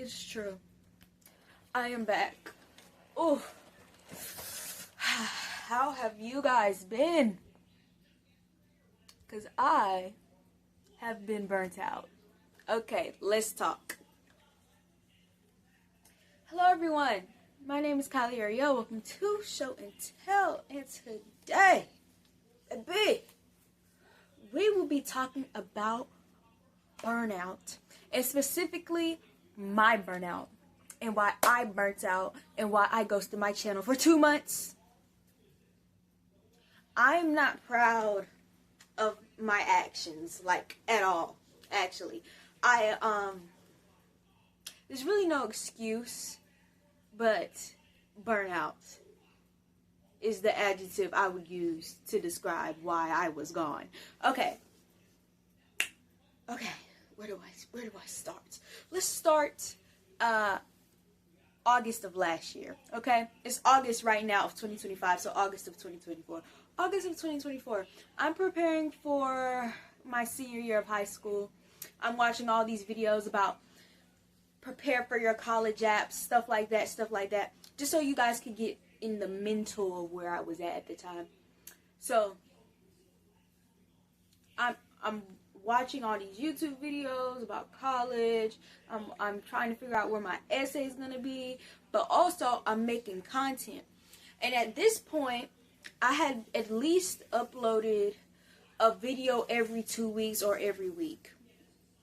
It's true. I am back. Oh, how have you guys been? Because I have been burnt out. Okay, let's talk. Hello, everyone. My name is Kylie Ariel. Welcome to Show and Tell. And today, baby, we will be talking about burnout. And specifically, my burnout. And why I burnt out. And why I ghosted my channel for 2 months. I'm not proud of my actions, like, at all, actually. There's really no excuse, but burnout is the adjective I would use to describe why I was gone. Okay, where do I start? Let's start, August of last year, okay? It's August right now of 2025, so August of 2024. August of 2024, I'm preparing for my senior year of high school. I'm watching all these videos about prepare for your college apps, stuff like that, just so you guys could get in the mental of where I was at the time. So, I'm watching all these YouTube videos about college. I'm trying to figure out where my essay is going to be, but also I'm making content. And at this point, I had at least uploaded a video every 2 weeks or every week.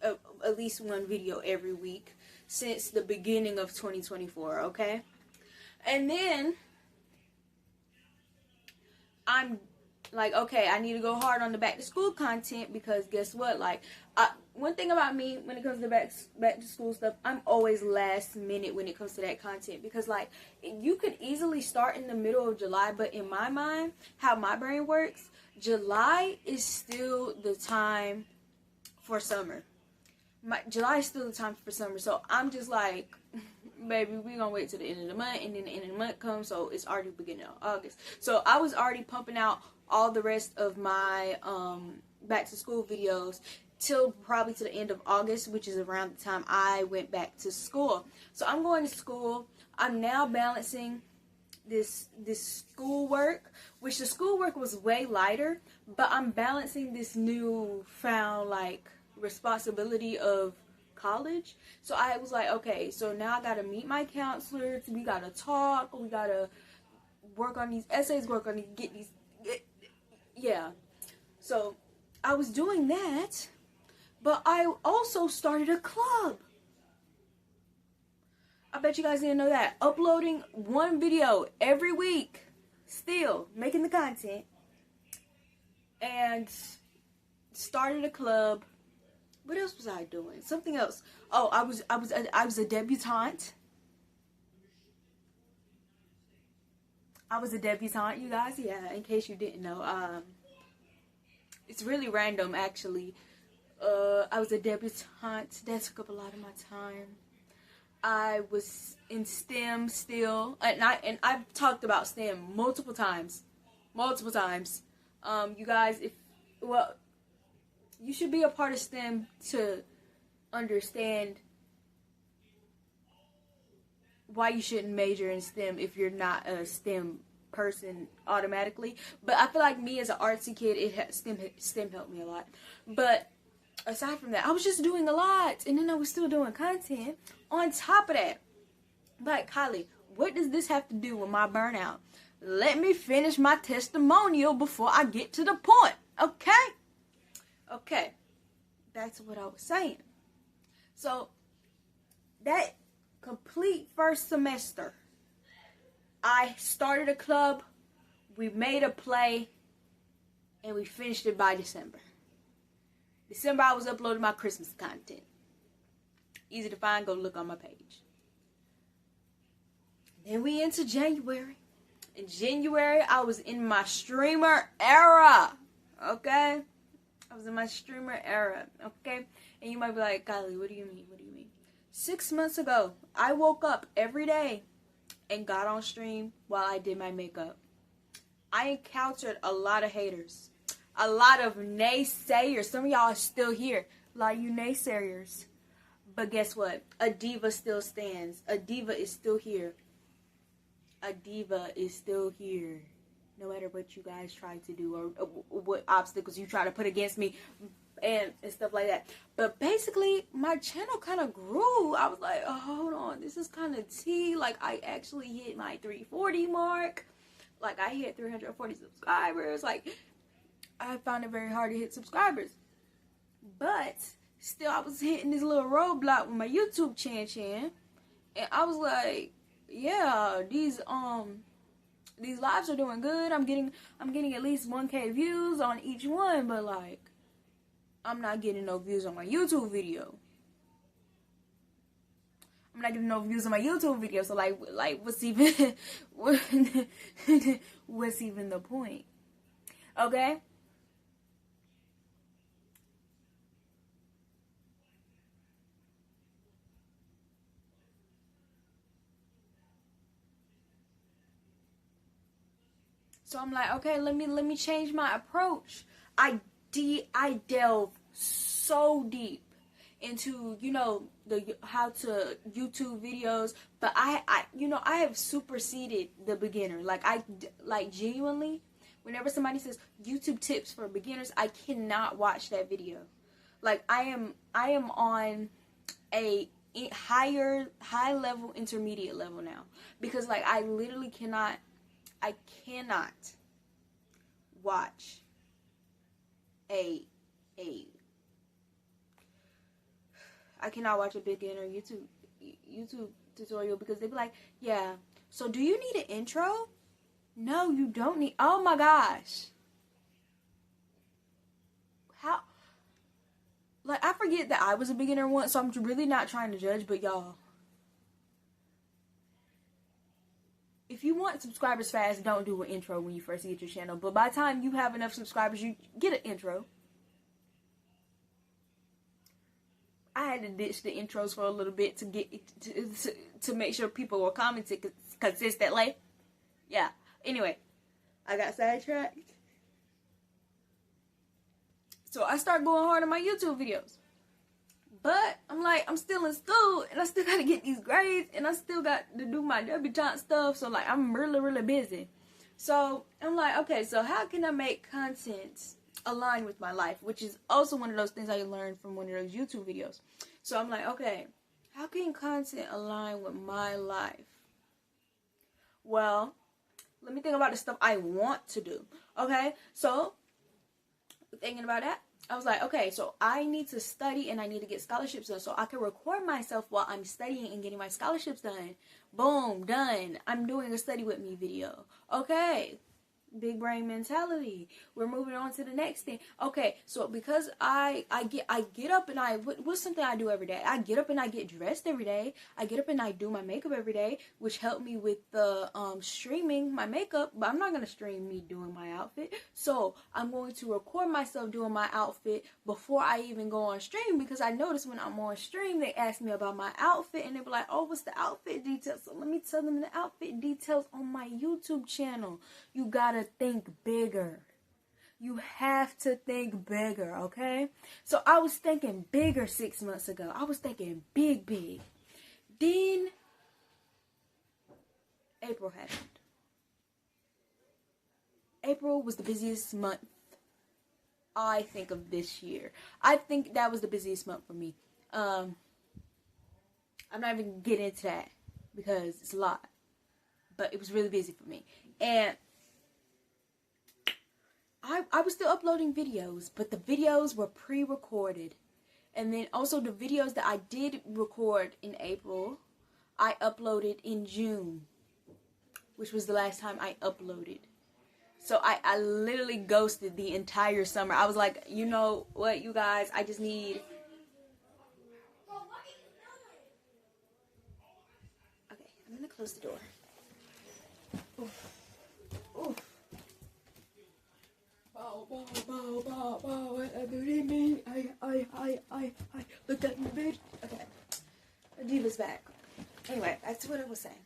At least one video every week since the beginning of 2024, okay? And then I'm like, okay, I need to go hard on the back to school content because guess what? Like, one thing about me when it comes to back to school stuff, I'm always last minute when it comes to that content because, like, you could easily start in the middle of July, but in my mind, how my brain works, July is still the time for summer. July is still the time for summer, so I'm just like, baby, we gonna wait till the end of the month, and then the end of the month comes, so it's already beginning of August. So I was already pumping out all the rest of my back to school videos till probably to the end of August, which is around the time I went back to school. So I'm going to school. I'm now balancing this schoolwork, which the schoolwork was way lighter, but I'm balancing this newfound, like, responsibility of college. So I was like, okay, so now I gotta meet my counselors, we gotta talk, we gotta work on these essays, yeah. So I was doing that, but I also started a club. I bet you guys didn't know that. Uploading one video every week, still making the content, and started a club. What else was I doing? Something else. Oh, I was a debutante. I was a debutante, you guys. Yeah, in case you didn't know. It's really random, actually. I was a debutante. That took up a lot of my time. I was in STEM still, and I've talked about STEM multiple times. You guys, you should be a part of STEM to understand why you shouldn't major in STEM if you're not a STEM person automatically. But I feel like me as an artsy kid, STEM helped me a lot. But aside from that, I was just doing a lot, and then I was still doing content on top of that. But Kylie, what does this have to do with my burnout? Let me finish my testimonial before I get to the point, okay? Okay, back to what I was saying. So, that complete first semester, I started a club, we made a play, and we finished it by December. December, I was uploading my Christmas content. Easy to find, go look on my page. Then we into January. In January, I was in my streamer era, okay? I was in my streamer era, okay? And you might be like, Kylie, what do you mean? 6 months ago, I woke up every day and got on stream while I did my makeup. I encountered a lot of haters. A lot of naysayers. Some of y'all are still here. A lot of you naysayers. But guess what? A diva still stands. A diva is still here. A diva is still here. No matter what you guys try to do or what obstacles you try to put against me and stuff like that. But basically, my channel kind of grew. I was like, oh, hold on. This is kind of tea. Like, I actually hit my 340 mark. Like, I hit 340 subscribers. Like, I found it very hard to hit subscribers. But still, I was hitting this little roadblock with my YouTube chan. And I was like, yeah, these lives are doing good. I'm getting at least 1K views on each one, but like, I'm not getting no views on my YouTube video. I'm not getting no views on my YouTube video. So like what's even what's even the point? Okay? So I'm like, okay, let me change my approach. I delve so deep into, you know, the how to YouTube videos, but I have superseded the beginner. Like genuinely, whenever somebody says YouTube tips for beginners, I cannot watch that video. Like I am on a high level, intermediate level now, because like I literally cannot watch I cannot watch a beginner YouTube tutorial, because they be like, yeah, so do you need an intro? No, you don't need. Oh my gosh. How? Like, I forget that I was a beginner once, so I'm really not trying to judge, but y'all, if you want subscribers fast, don't do an intro when you first get your channel. But by the time you have enough subscribers, you get an intro. I had to ditch the intros for a little bit to get to make sure people were commenting consistently. Yeah. Anyway, I got sidetracked. So I start going hard on my YouTube videos. But I'm like, I'm still in school and I still got to get these grades and I still got to do my debutante stuff. So like, I'm really, really busy. So I'm like, okay, so how can I make content align with my life? Which is also one of those things I learned from one of those YouTube videos. So I'm like, okay, how can content align with my life? Well, let me think about the stuff I want to do. Okay, so thinking about that, I was like, okay, so I need to study and I need to get scholarships done so I can record myself while I'm studying and getting my scholarships done. Boom, done. I'm doing a study with me video. Okay, big brain mentality. We're moving on to the next thing. Okay, so because I get up and what's something I do every day? I get up and I get dressed every day. I get up and I do my makeup every day, which helped me with the streaming my makeup, but I'm not going to stream me doing my outfit. So I'm going to record myself doing my outfit before I even go on stream, because I notice when I'm on stream, they ask me about my outfit and they be like, oh, what's the outfit details? So let me tell them the outfit details on my YouTube channel. You gotta think bigger. You have to think bigger, okay? So I was thinking bigger 6 months ago. I was thinking big. Then April happened. April was the busiest month, I think, of this year. I think that was the busiest month for me. I'm not even getting into that because it's a lot. But it was really busy for me. And I was still uploading videos, but the videos were pre-recorded. And then also the videos that I did record in April, I uploaded in June, which was the last time I uploaded. So I literally ghosted the entire summer. I was like, you know what, you guys, I just need... Okay, I'm gonna close the door. Oof. Oof. I looked at my bed. Okay. The diva's back. Anyway, that's what I was saying.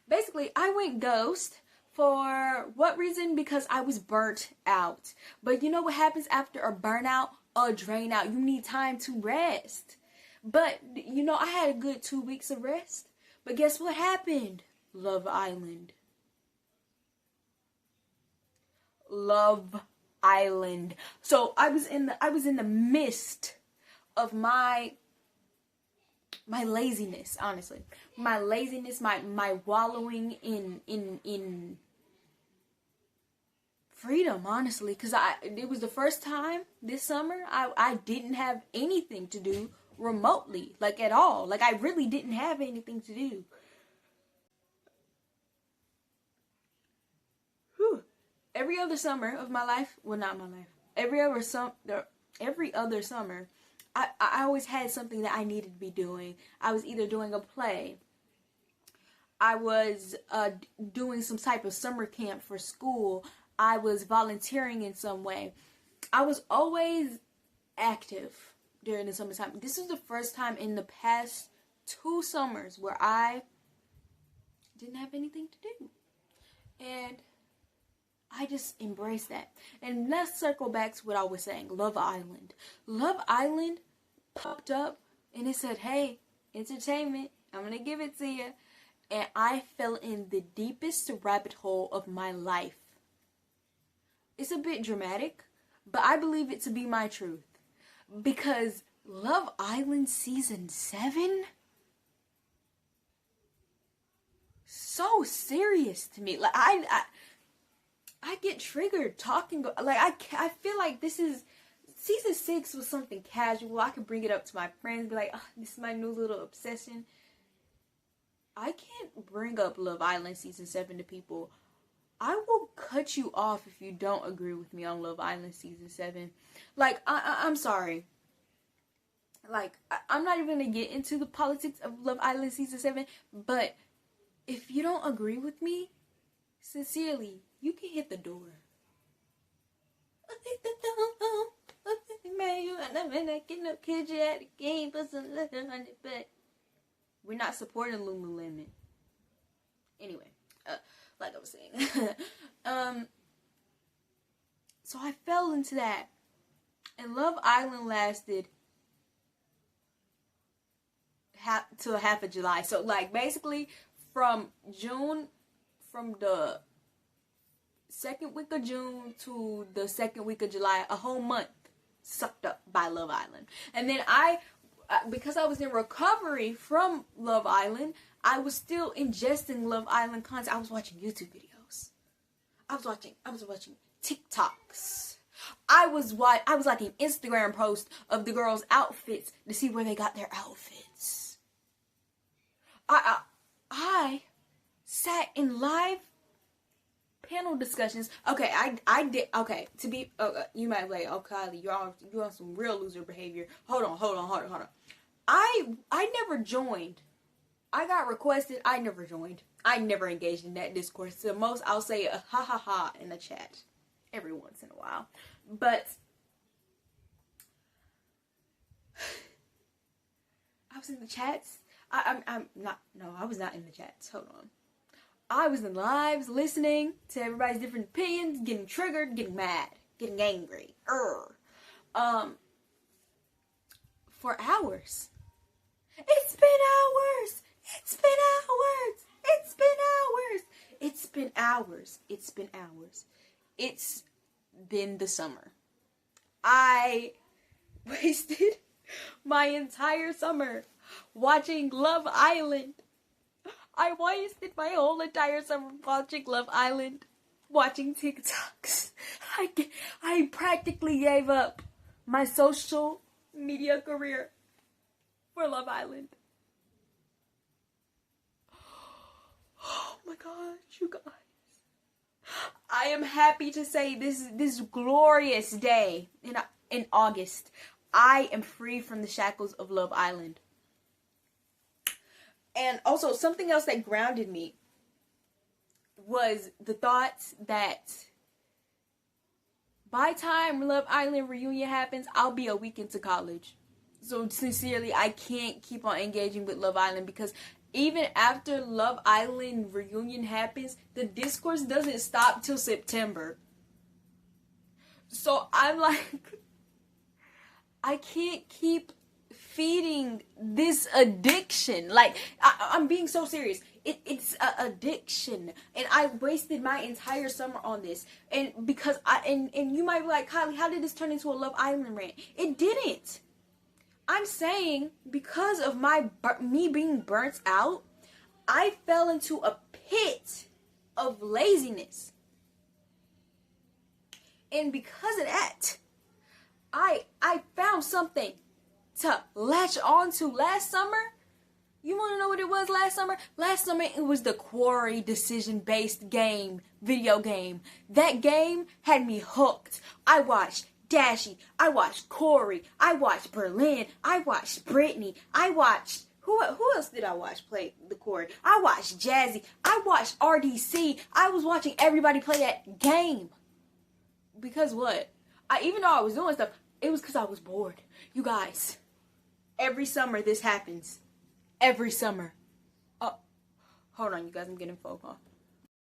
Basically, I went ghost. For what reason? Because I was burnt out. But you know what happens after a burnout? A drain out. You need time to rest. But, you know, I had a good 2 weeks of rest. But guess what happened? Love Island. Love Island. So I was in the midst of my laziness, honestly. My laziness, my wallowing in freedom, honestly, because it was the first time this summer I didn't have anything to do remotely, like at all. Like I really didn't have anything to do. Whew. Every other summer of my life, well, not my life. Every other summer, I always had something that I needed to be doing. I was either doing a play, I was doing some type of summer camp for school, I was volunteering in some way. I was always active during the summertime. This is the first time in the past 2 summers where I didn't have anything to do. And I just embraced that. And let's circle back to what I was saying. Love Island. Love Island popped up and it said, hey, entertainment, I'm going to give it to you. And I fell in the deepest rabbit hole of my life. It's a bit dramatic, but I believe it to be my truth. Because Love Island Season 7? So serious to me. Like, I get triggered talking. Like, I feel like this is... Season 6 was something casual. I could bring it up to my friends. Be like, oh, this is my new little obsession. I can't bring up Love Island Season 7 to people. I will cut you off if you don't agree with me on Love Island Season 7. Like, I'm sorry. Like, I'm not even going to get into the politics of Love Island Season 7. But if you don't agree with me, sincerely, you can hit the door. But we're not supporting Lululemon. Anyway. Like I was saying. So I fell into that. And Love Island lasted till half of July. So like basically from the second week of June to the second week of July, a whole month sucked up by Love Island. And then because I was in recovery from Love Island, I was still ingesting Love Island content. I was watching YouTube videos. I was watching TikToks. I was liking Instagram posts of the girls' outfits to see where they got their outfits. I sat in live panel discussions. Okay, I did. Okay, to be. You might be like, oh, Kylie, you're on some real loser behavior. Hold on. I never joined. I got requested. I never joined. I never engaged in that discourse. The most I'll say a ha ha ha in the chat every once in a while. But I was in the chats. I'm not. No, I was not in the chats. Hold on. I was in lives listening to everybody's different opinions, getting triggered, getting mad, getting angry. For hours. It's been hours. It's been hours. It's been hours. It's been hours. It's been hours. It's been the summer. I wasted my entire summer watching Love Island. I wasted my whole entire summer watching Love Island, watching TikToks. I practically gave up my social media career for Love Island. Oh my gosh, you guys. I am happy to say this glorious day in August, I am free from the shackles of Love Island. And also, something else that grounded me was the thought that by time Love Island reunion happens, I'll be a week into college. So sincerely, I can't keep on engaging with Love Island because even after Love Island reunion happens, the discourse doesn't stop till September. So I'm like, I can't keep feeding this addiction. Like, I'm being so serious. It's an addiction. And I wasted my entire summer on this. And because and you might be like, Kylie, how did this turn into a Love Island rant? It didn't. I'm saying because of me being burnt out, I fell into a pit of laziness. And because of that, I found something to latch on to last summer. You want to know what it was last summer? Last summer, it was the Quarry decision-based video game. That game had me hooked. I watched Dashy. I watched Corey. I watched Berlin. I watched Brittany. I watched... Who else did I watch play the Corey? I watched Jazzy. I watched RDC. I was watching everybody play that game. Because what? Even though I was doing stuff, it was because I was bored. You guys, every summer this happens. Every summer. Oh, hold on, you guys. I'm getting a phone call.